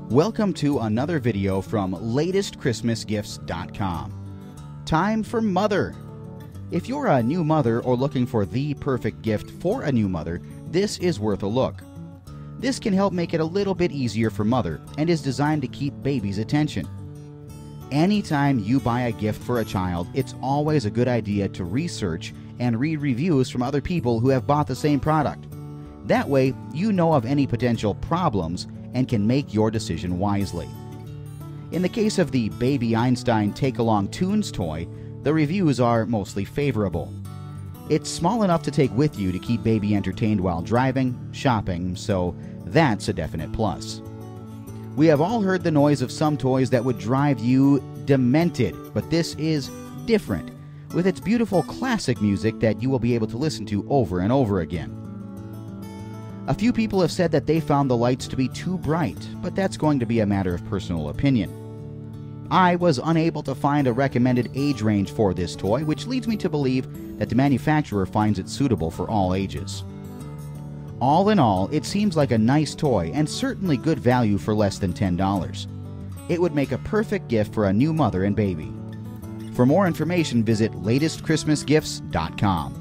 Welcome to another video from latestchristmasgifts.com. Time for Mother. If you're a new mother or looking for the perfect gift for a new mother, this is worth a look. This can help make it a little bit easier for mother and is designed to keep baby's attention. Anytime you buy a gift for a child, it's always a good idea to research and read reviews from other people who have bought the same product. That way, you know of any potential problems and can make your decision wisely. In the case of the Baby Einstein Take-Along Tunes toy, the reviews are mostly favorable. It's small enough to take with you to keep baby entertained while driving, shopping, so that's a definite plus. We have all heard the noise of some toys that would drive you demented, but this is different, with its beautiful classic music that you will be able to listen to over and over again. A few people have said that they found the lights to be too bright, but that's going to be a matter of personal opinion. I was unable to find a recommended age range for this toy, which leads me to believe that the manufacturer finds it suitable for all ages. All in all, it seems like a nice toy and certainly good value for less than $10. It would make a perfect gift for a new mother and baby. For more information, visit latestchristmasgifts.com.